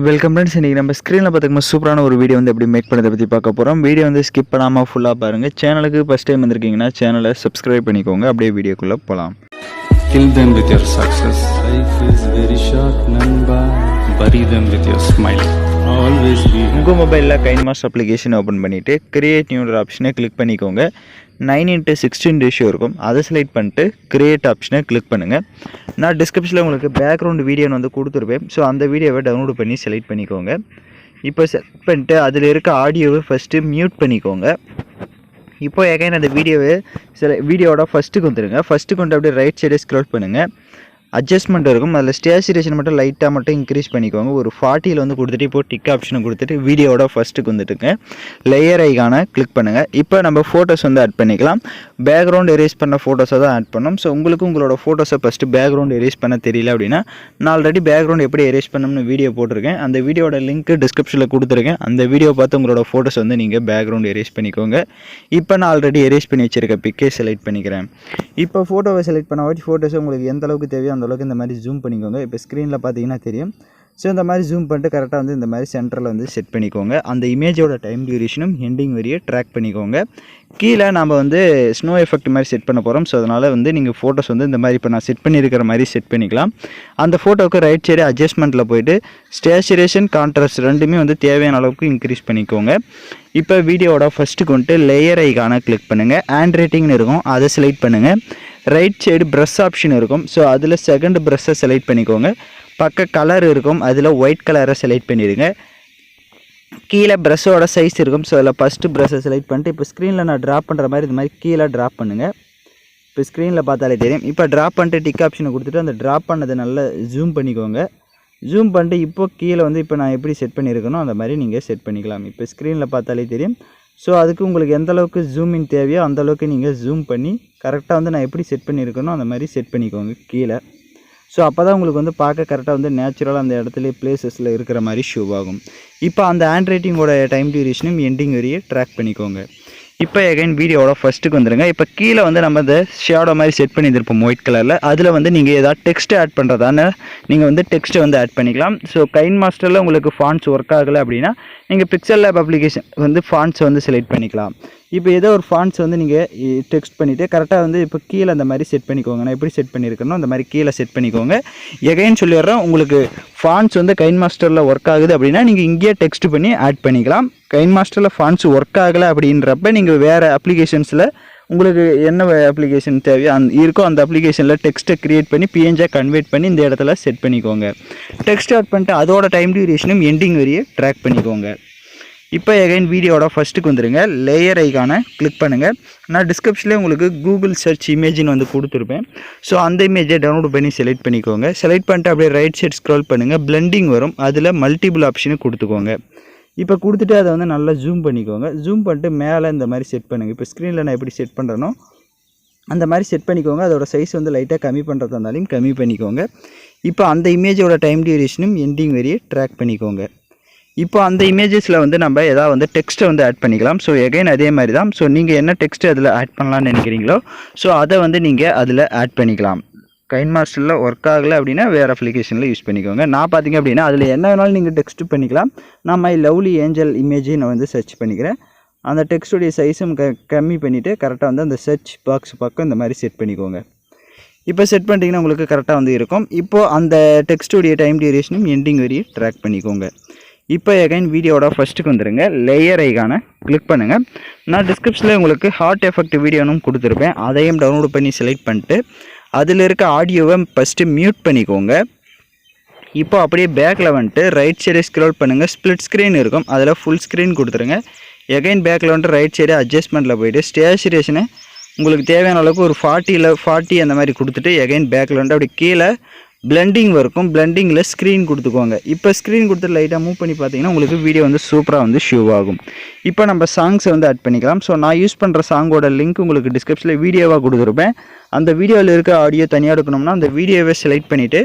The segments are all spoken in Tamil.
Welcome friends. இன்றைக்கி நம்ம ஸ்க்ரீனில் பார்த்துக்கணும் சூப்பரான ஒரு வீடியோ வந்து எப்படி மேக் பண்ணுறதை பற்றி பார்க்க போகிறோம். வீடியோ வந்து ஸ்கிப் பண்ணாமல் ஃபுல்லாக பாருங்கள். சேனலுக்கு ஃபஸ்ட் டைம் வந்திருக்கீங்கன்னா சேனலை சப்ஸ்கிரைப் பண்ணிக்கோங்க. அப்படியே வீடியோக்குள்ளே போகலாம். Kill them with your success. Life is very short, namba. Bury them with your smile. Always be. உங்கள் மொபைலில் கைன்மாஸ்டர் அப்ளிகேஷன் ஓப்பன் பண்ணிவிட்டு கிரியேட் நியூ ஆப்ஷனை கிளிக் பண்ணிக்கோங்க. 9:16 ரேஷியோ இருக்கும், அதை செலக்ட் பண்ணிட்டு கிரியேட் ஆப்ஷனை கிளிக் பண்ணுங்கள். நான் டிஸ்கிரிப்ஷனில் உங்களுக்கு பேக்ரவுண்ட் வீடியோன்னு வந்து கொடுத்துருப்பேன். ஸோ அந்த வீடியோவை டவுன்லோட் பண்ணி செலக்ட் பண்ணிக்கோங்க. இப்போ செலக்ட் பண்ணிட்டு அதில் இருக்க ஆடியோவை ஃபஸ்ட்டு மியூட் பண்ணிக்கோங்க. இப்போ எகைன் அந்த வீடியோவோட ஃபஸ்ட்டுக்கு வந்துடுங்க. ஃபஸ்ட்டுக்கு வந்து அப்படியே ரைட் சைடே ஸ்க்ரோல் பண்ணுங்கள். அட்ஜஸ்ட்மெண்ட் இருக்கும், அதில் ஸ்டேச்சுரேஷன் மட்டும் லைட்டாக மட்டும் இன்க்ரீஸ் பண்ணிக்கோங்க. ஒரு 40 வந்து கொடுத்துட்டு இப்போ டிக் ஆப்ஷனை கொடுத்துட்டு வீடியோவோட ஃபஸ்ட்டுக்கு வந்துட்டுங்க லேயர் ஐகானை கிளிக் பண்ணுங்கள். இப்போ நம்ம ஃபோட்டோஸ் வந்து ஆட் பண்ணிக்கலாம். பேக்ரவுண்ட் எரேஸ் பண்ண ஃபோட்டோஸை தான் ஆட் பண்ணோம். ஸோ உங்களுக்கு உங்களோட ஃபோட்டோஸை ஃபஸ்ட்டு பேக்ரவுண்ட் எரேஸ் பண்ண தெரியல அப்படின்னா நான் ஆல்ரெடி பேக்ரவுண்ட் எப்படி எரேஸ் பண்ணணும்னு வீடியோ போட்டிருக்கேன். அந்த வீடியோட லிங்க் டிஸ்கிரிப்ஷனில் கொடுத்துருக்கேன். அந்த வீடியோ பார்த்து உங்களோட ஃபோட்டோஸ் வந்து நீங்கள் பேக்ரவுண்ட் எரேஸ் பண்ணிக்கோங்க. இப்போ நான் ஆல்ரெடி எரேஸ் பண்ணி வச்சுருக்க பிக்கே செலக்ட் பண்ணிக்கிறேன். இப்போ ஃபோட்டோவை செலக்ட் பண்ண வச்சு ஃபோட்டோஸை உங்களுக்கு எந்த அளவுக்கு தேவையோ அந்த அளவுக்கு இந்த மாதிரி ஜூம் பண்ணிக்கோங்க. இப்போ ஸ்க்ரீனில் பார்த்தீங்கன்னா தெரியும். ஸோ இந்த மாதிரி ஜூம் பண்ணிட்டு கரெக்டாக வந்து இந்த மாதிரி சென்டரில் வந்து செட் பண்ணிக்கோங்க. அந்த இமேஜோட டைம் டியூரேஷனும் எண்டிங் வரையே ட்ராக் பண்ணிக்கோங்க. கீழே நம்ம வந்து ஸ்னோ எஃபெக்ட் மாதிரி செட் பண்ண போகிறோம். ஸோ அதனால் வந்து நீங்கள் ஃபோட்டோஸ் வந்து இந்த மாதிரி இப்போ நான் செட் பண்ணியிருக்கிற மாதிரி செட் பண்ணிக்கலாம். அந்த ஃபோட்டோவுக்கு ரைட் சைடு அட்ஜஸ்ட்மெண்ட்டில் போய்ட்டு ஸ்டேச்சுரேஷன் கான்ட்ராஸ்ட் ரெண்டுமே வந்து தேவையான அளவுக்கு இன்க்ரீஸ் பண்ணிக்கோங்க. இப்போ வீடியோவோட ஃபஸ்ட்டுக்கு வந்துட்டு லேயர் ஐகானை கிளிக் பண்ணுங்கள். ஹேண்ட் ரைட்டிங்னு இருக்கும், அதை செலக்ட் பண்ணுங்கள். ரைட் சைடு ப்ரஷ் ஆப்ஷன் இருக்கும். ஸோ அதில் செகண்ட் ப்ரஷ்ஷை செலக்ட் பண்ணிக்கோங்க. பக்க கலர் இருக்கும், அதில் ஒயிட் கலரை செலக்ட் பண்ணிடுங்க. கீழே ப்ரஷ்ஷோட சைஸ் இருக்கும். ஸோ அதில் ஃபஸ்ட்டு ப்ரஷ்ஷை செலக்ட் பண்ணிட்டு இப்போ ஸ்க்ரீனில் நான் ட்ராப் பண்ணுற மாதிரி இந்த மாதிரி கீழே ட்ராப் பண்ணுங்கள். இப்போ ஸ்க்ரீனில் பார்த்தாலே தெரியும். இப்போ ட்ராப் பண்ணிட்டு டிக் ஆப்ஷனை கொடுத்துட்டு அந்த ட்ராப் பண்ணதை நல்லா ஜூம் பண்ணிக்கோங்க. ஜூம் பண்ணிட்டு இப்போ கீழே வந்து இப்போ நான் எப்படி செட் பண்ணியிருக்கணும் அந்த மாதிரி நீங்கள் செட் பண்ணிக்கலாம். இப்போ ஸ்க்ரீனில் பார்த்தாலே தெரியும். ஸோ அதுக்கு உங்களுக்கு எந்த அளவுக்கு ஜூம் இன் தேவையோ அந்தளவுக்கு நீங்கள் ஜூம் பண்ணி கரெக்டாக வந்து நான் எப்படி செட் பண்ணியிருக்கணும் அந்த மாதிரி செட் பண்ணிக்கோங்க கீழே. ஸோ அப்போ தான் உங்களுக்கு வந்து பார்க்க கரெக்டாக வந்து நேச்சுரலாக அந்த இடத்துல பிளேசஸில் இருக்கிற மாதிரி ஷோ ஆகும். இப்போ அந்த ஹேண்ட் ரைட்டிங்கோட டைம் டியூரேஷனும் எண்டிங் வரையே ட்ராக் பண்ணிக்கோங்க. இப்போ எகைன் வீடியோவோட ஃபஸ்ட்டுக்கு வந்துடுங்க. இப்போ கீழே வந்து நம்ம இந்த ஷேடோ மாதிரி செட் பண்ணியிருப்போம் ஒயிட் கலரில். அதில் வந்து நீங்கள் ஏதாவது டெக்ஸ்ட்டு ஆட் பண்ணுறதான நீங்கள் வந்து டெக்ஸ்ட்டை வந்து ஆட் பண்ணிக்கலாம். ஸோ கைன்மாஸ்டரில் உங்களுக்கு ஃபாண்ட்ஸ் ஒர்க் ஆகலை அப்படின்னா நீங்கள் பிக்சல் லேப் அப்ளிகேஷன் வந்து ஃபாண்ட்ஸ் வந்து செலக்ட் பண்ணிக்கலாம். இப்போ ஏதோ ஒரு ஃபாண்ட்ஸ் வந்து நீங்கள் டெக்ஸ்ட் பண்ணிவிட்டு கரெக்டாக வந்து இப்போ கீழே அந்த மாதிரி செட் பண்ணிக்கோங்க. நான் எப்படி செட் பண்ணியிருக்கணும் அந்த மாதிரி கீழே செட் பண்ணிக்கோங்க. எகைன் சொல்லிடுறேன், உங்களுக்கு ஃபாண்ட்ஸ் வந்து கைன்மாஸ்டரில் ஒர்க் ஆகுது அப்படின்னா நீங்கள் இங்கேயே டெக்ஸ்ட் பண்ணி ஆட் பண்ணிக்கலாம். கைன்மாஸ்டரில் ஃபாண்ட்ஸ் ஒர்க் ஆகலை அப்படின்றப்ப நீங்கள் வேறு அப்ளிகேஷன்ஸில் உங்களுக்கு என்ன அப்ளிகேஷன் தேவையோ இருக்கோ அந்த அப்ளிகேஷனில் டெக்ஸ்ட்டை க்ரியேட் பண்ணி பிஎன்ஜியாக கன்வெர்ட் பண்ணி இந்த இடத்துல செட் பண்ணிக்கோங்க. டெக்ஸ்ட் ஆட் பண்ணிட்டு அதோட டைம் டியூரேஷனும் எண்டிங் வரையே ட்ராக் பண்ணிக்கோங்க. இப்போ எகைன் வீடியோட ஃபஸ்ட்டுக்கு வந்துடுங்க. லேயர் ஐகானை கிளிக் பண்ணுங்கள். நான் டிஸ்கிரிப்ஷன்லேயே உங்களுக்கு கூகுள் சர்ச் இமேஜின்னு வந்து கொடுத்துருப்பேன். ஸோ அந்த இமேஜை டவுன்லோட் பண்ணி செலக்ட் பண்ணிக்கோங்க. செலக்ட் பண்ணிட்டு அப்படியே ரைட் சைட் ஸ்க்ரோல் பண்ணுங்கள். பிளெண்டிங் வரும், அதில் மல்டிபிள் ஆப்ஷனு கொடுத்துக்கோங்க. இப்போ கொடுத்துட்டு அதை வந்து நல்லா ஜூம் பண்ணிக்கோங்க. ஜூம் பண்ணிட்டு மேலே இந்த மாதிரி செட் பண்ணுங்கள். இப்போ ஸ்க்ரீனில் நான் எப்படி செட் பண்ணுறேனோ அந்த மாதிரி செட் பண்ணிக்கோங்க. அதோட சைஸ் வந்து லைட்டாக கம்மி பண்ணுறதா இருந்தாலும் கம்மி பண்ணிக்கோங்க. இப்போ அந்த இமேஜோட டைம் டியூரேஷனும் எண்டிங் வரையே ட்ராக் பண்ணிக்கோங்க. இப்போ அந்த இமேஜஸில் வந்து நம்ம எதாவது வந்து டெக்ஸ்ட்டை வந்து ஆட் பண்ணிக்கலாம். ஸோ எகைன் அதே மாதிரி தான். ஸோ நீங்கள் என்ன டெக்ஸ்ட்டு அதில் ஆட் பண்ணலான்னு நினைக்கிறீங்களோ ஸோ அதை வந்து நீங்கள் அதில் ஆட் பண்ணிக்கலாம். கைன்மாஸ்டரில் ஒர்க் ஆகலை அப்படின்னா வேறு அப்ளிகேஷனில் யூஸ் பண்ணிக்கோங்க. நான் பார்த்தீங்க அப்படின்னா அதில் என்ன வேணாலும் நீங்கள் டெக்ஸ்ட்டு பண்ணிக்கலாம். நான் மை லவ்லி ஏஞ்சல் இமேஜை நான் வந்து சர்ச் பண்ணிக்கிறேன். அந்த டெக்ஸ்ட்டுடைய சைஸும் கம்மி பண்ணிவிட்டு கரெக்டாக வந்து அந்த சர்ச் பாக்ஸ் பக்கம் இந்த மாதிரி செட் பண்ணிக்கோங்க. இப்போ செட் பண்ணிட்டீங்கன்னா உங்களுக்கு கரெக்டாக வந்து இருக்கும். இப்போது அந்த டெக்ஸ்ட்டுடைய டைம் டியூரேஷனும் எண்டிங் வரையே ட்ராக் பண்ணிக்கோங்க. இப்போ எகைன் வீடியோட ஃபஸ்ட்டுக்கு வந்துடுங்க. லேயர் ஐகானை கிளிக் பண்ணுங்கள். நான் டிஸ்கிரிப்ஷனில் உங்களுக்கு ஹார்ட் எஃபெக்ட் வீடியோனும் கொடுத்துருப்பேன். அதையும் டவுன்லோட் பண்ணி செலக்ட் பண்ணிட்டு அதில் இருக்க ஆடியோவை ஃபஸ்ட்டு மியூட் பண்ணிக்கோங்க. இப்போ அப்படியே பேக்கில் வந்துட்டு ரைட் சைடு ஸ்க்ரோல் பண்ணுங்கள். ஸ்ப்ளிட் ஸ்க்ரீன் இருக்கும், அதில் ஃபுல் ஸ்க்ரீன் கொடுத்துருங்க. எகைன் பேக்கில் வந்துட்டு ரைட் சைடு அட்ஜஸ்ட்மெண்ட்டில் போய்ட்டு ஸ்டேச்சுரேஷனை உங்களுக்கு தேவையான அளவுக்கு ஒரு 40 அந்த மாதிரி கொடுத்துட்டு எகைன் பேக்கில் வந்துட்டு அப்படி கீழே பிளெண்டிங் இருக்கும். பிளெண்டிங்கில் ஸ்க்ரீன் கொடுத்துக்கோங்க. இப்போ ஸ்க்ரீன் கொடுத்துட்டு லைட்டாக மூவ் பண்ணி பார்த்தீங்கன்னா உங்களுக்கு வீடியோ வந்து சூப்பராக வந்து ஷோ ஆகும். இப்போ நம்ம சாங்ஸை வந்து ஆட் பண்ணிக்கலாம். ஸோ நான் யூஸ் பண்ணுற சாங்கோட லிங்க் உங்களுக்கு டிஸ்கிரிப்ஷனில் வீடியோவாக கொடுத்துருப்பேன். அந்த வீடியோவில் இருக்க ஆடியோ தனியாக எடுக்கணும்னா அந்த வீடியோவை செலக்ட் பண்ணிவிட்டு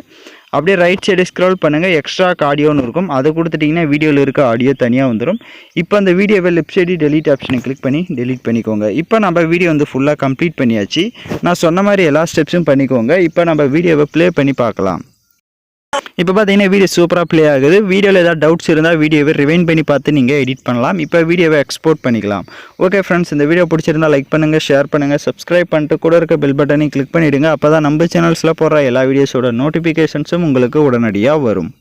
அப்படியே ரைட் சைடு ஸ்க்ரோல் பண்ணுங்கள். எக்ஸ்ட்ரா ஆடியோன்னு இருக்கும், அதை கொடுத்துட்டிங்கன்னா வீடியோவில் இருக்க ஆடியோ தனியாக வந்துடும். இப்போ அந்த வீடியோவை லெஃப்ட் சைடு டெலீட் ஆப்ஷனை கிளிக் பண்ணி டெலீட் பண்ணிக்கோங்க. இப்போ நம்ம வீடியோ வந்து ஃபுல்லாக கம்ப்ளீட் பண்ணியாச்சு. நான் சொன்ன மாதிரி எல்லா ஸ்டெப்ஸும் பண்ணிக்கோங்க. இப்போ நம்ம வீடியோவை ப்ளே பண்ணி பார்க்கலாம். இப்போ பார்த்தீங்கன்னா வீடியோ சூப்பராக ப்ளே ஆகுது. வீடியோவில் ஏதாவது டவுட்ஸ் இருந்தால் வீடியோவை ரிவைண்ட் பண்ணி பார்த்து நீங்கள் எடிட் பண்ணலாம். இப்போ வீடியோவை எக்ஸ்போர்ட் பண்ணிக்கலாம். ஓகே ஃப்ரெண்ட்ஸ், இந்த வீடியோ பிடிச்சிருந்தால் லைக் பண்ணுங்கள், ஷேர் பண்ணுங்கள், சப்ஸ்கிரைப் பண்ணிட்டு கூட இருக்க பெல் பட்டனையும் கிளிக் பண்ணிவிடுங்க. அப்போ தான் நம்ம சேனல்ஸில் போடுற எல்லா வீடியோஸோட நோட்டிஃபிகேஷன்ஸும் உங்களுக்கு உடனடியாக வரும்.